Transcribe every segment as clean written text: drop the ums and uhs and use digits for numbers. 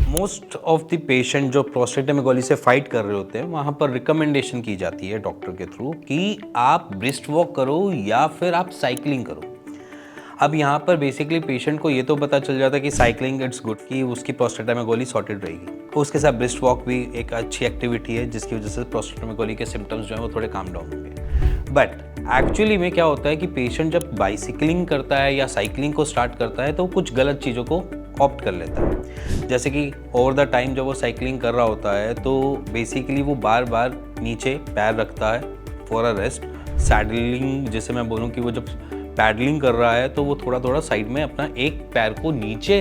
Most of the patient जो प्रोस्टेटामेगाली से fight कर रहे होते हैं वहाँ पर रिकमेंडेशन की जाती है डॉक्टर के थ्रू कि आप ब्रिस्ट वॉक करो या फिर आप साइकिलिंग करो। अब यहाँ पर बेसिकली पेशेंट को ये तो पता चल जाता है कि साइकिलिंग इट्स गुड, कि उसकी प्रोस्टेटामेगाली सॉर्टेड रहेगी। तो उसके साथ ब्रिस्ट वॉक भी एक अच्छी एक्टिविटी है जिसकी वजह से प्रोस्टेटामेगाली के सिम्टम्स जो हैं वो थोड़े काम डाउन होंगे। बट एक्चुअली में क्या होता है कि पेशेंट जब बाइसिकलिंग करता है या साइकिलिंग को स्टार्ट करता है तो कुछ गलत चीज़ों को ऑप्ट कर लेता है। जैसे कि ओवर द टाइम जब वो साइकिलिंग कर रहा होता है तो बेसिकली वो बार बार नीचे पैर रखता है फॉर अ रेस्ट। सैडलिंग जैसे मैं बोलूँ कि वो जब पैडलिंग कर रहा है तो वो थोड़ा थोड़ा साइड में अपना एक पैर को नीचे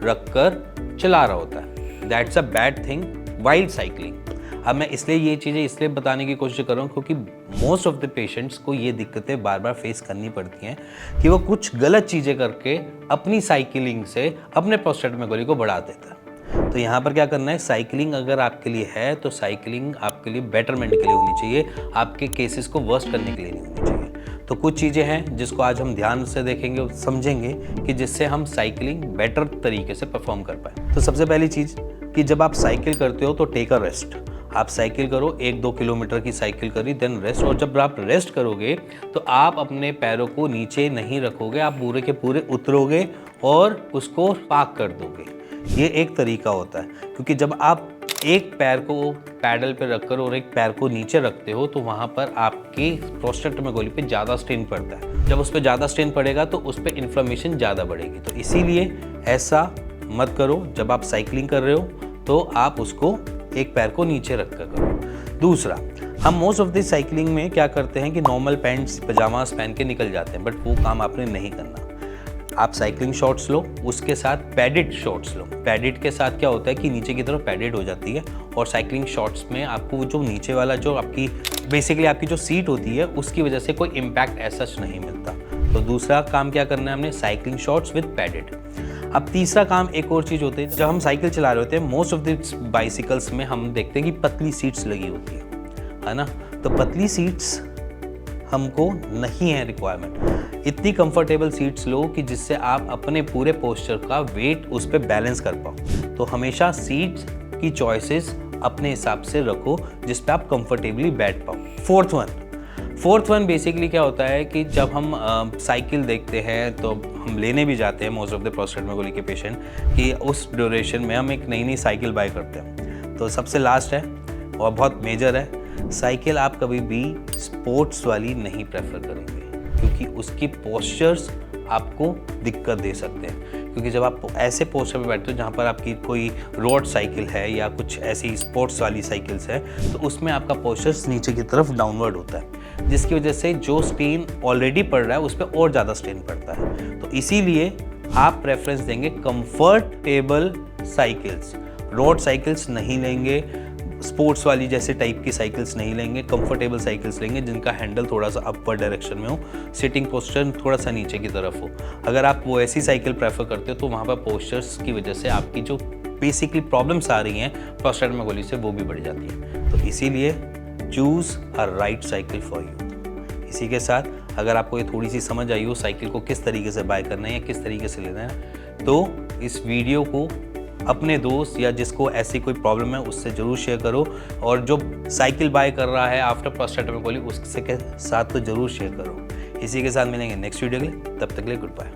रख कर चला रहा होता है। That's a bad thing wild cycling. अब मैं इसलिए ये चीज़ें इसलिए बताने की कोशिश कर रहा हूँ क्योंकि मोस्ट ऑफ द पेशेंट्स को ये दिक्कतें बार बार फेस करनी पड़ती हैं कि वो कुछ गलत चीज़ें करके अपनी साइकिलिंग से अपने प्रोस्टेटामेगाली को बढ़ा देता है। तो यहाँ पर क्या करना है, साइकिलिंग अगर आपके लिए है तो साइकिलिंग आपके लिए बेटरमेंट के लिए होनी चाहिए, आपके केसेस को वर्स्ट करने के लिए नहीं होनी चाहिए। तो कुछ चीज़ें हैं जिसको आज हम ध्यान से देखेंगे और समझेंगे कि जिससे हम साइकिलिंग बेटर तरीके से परफॉर्म कर पाए। तो सबसे पहली चीज़ कि जब आप साइकिल करते हो तो टेक अ रेस्ट। आप साइकिल करो, 1-2 किलोमीटर की साइकिल करी, देन रेस्ट। और जब आप रेस्ट करोगे तो आप अपने पैरों को नीचे नहीं रखोगे, आप पूरे के पूरे उतरोगे और उसको पार्क कर दोगे। ये एक तरीका होता है क्योंकि जब आप एक पैर को पैडल पे रखकर और एक पैर को नीचे रखते हो तो वहाँ पर आपके प्रोस्टेटामेगाली पे ज़्यादा स्ट्रेन पड़ता है। जब उस पर ज़्यादा स्ट्रेन पड़ेगा तो उस पर इन्फ्लेमेशन ज़्यादा बढ़ेगी। तो इसीलिए ऐसा मत करो। जब आप साइकिलिंग कर रहे हो तो आप उसको एक पैर को नीचे रख कर करो। दूसरा, हम मोस्ट ऑफ द साइकिलिंग में क्या करते हैं कि नॉर्मल पैंट्स पजामास पहन के निकल जाते हैं, बट वो काम आपने नहीं करना। आप साइकिलिंग शॉर्ट्स लो, उसके साथ पैडेड शॉर्ट्स लो। पैडेड के साथ क्या होता है कि नीचे की तरफ पैडेड हो जाती है और साइकिलिंग शॉर्ट्स में आपको जो नीचे वाला जो आपकी बेसिकली आपकी जो सीट होती है उसकी वजह से कोई इम्पैक्ट ऐसा नहीं मिलता। तो दूसरा काम क्या करना है हमने, साइकिलिंग शॉर्ट्स विद पैडेड। अब तीसरा काम एक और चीज़ होती है, जब हम साइकिल चला रहे होते हैं मोस्ट ऑफ द बाइसिकल्स में हम देखते हैं कि पतली सीट्स लगी होती है ना। तो पतली सीट्स हमको नहीं है रिक्वायरमेंट। इतनी कंफर्टेबल सीट्स लो कि जिससे आप अपने पूरे पोस्चर का वेट उस पर बैलेंस कर पाओ। तो हमेशा सीट्स की चॉइसेस अपने हिसाब से रखो जिस पे आप कंफर्टेबली बैठ पाओ। फोर्थ वन बेसिकली क्या होता है कि जब हम साइकिल देखते हैं तो हम लेने भी जाते हैं मोस्ट ऑफ द प्रोस्टेटामेगाली के पेशेंट कि उस ड्यूरेशन में हम एक नई साइकिल बाय करते हैं। तो सबसे लास्ट है और बहुत मेजर है, साइकिल आप कभी भी स्पोर्ट्स वाली नहीं प्रेफर करेंगे क्योंकि उसकी पोस्चर्स आपको दिक्कत दे सकते हैं। क्योंकि जब आप ऐसे पोस्चर में बैठते हो जहाँ पर आपकी कोई रोड साइकिल है या कुछ ऐसी स्पोर्ट्स वाली साइकिल्स है तो उसमें आपका पोस्चर्स नीचे की तरफ डाउनवर्ड होता है, जिसकी वजह से जो स्ट्रेन ऑलरेडी पड़ रहा है उस पर और ज़्यादा स्ट्रेन पड़ता है। तो इसीलिए आप प्रेफरेंस देंगे कंफर्टेबल साइकिल्स। रोड साइकिल्स नहीं लेंगे, स्पोर्ट्स वाली जैसे टाइप की साइकिल्स नहीं लेंगे, कंफर्टेबल साइकिल्स लेंगे जिनका हैंडल थोड़ा सा अपवर्ड डायरेक्शन में हो, सिटिंग पोस्चर थोड़ा सा नीचे की तरफ हो। अगर आप वो ऐसी साइकिल प्रेफर करते हो तो वहाँ पर पोस्चर्स की वजह से आपकी जो बेसिकली प्रॉब्लम्स आ रही हैं प्रोस्टेटामेगाली से वो भी बढ़ जाती है। तो इसीलिए choose a right cycle for you. इसी के साथ अगर आपको ये थोड़ी सी समझ आई हो साइकिल को किस तरीके से बाय करना है या किस तरीके से लेना है तो इस वीडियो को अपने दोस्त या जिसको ऐसी कोई प्रॉब्लम है उससे ज़रूर शेयर करो, और जो साइकिल बाय कर रहा है आफ्टर प्रोस्टेटामेगाली उसके साथ तो ज़रूर शेयर करो। इसी के साथ मिलेंगे नेक्स्ट वीडियो के लिए, तब तक के लिए गुड बाय।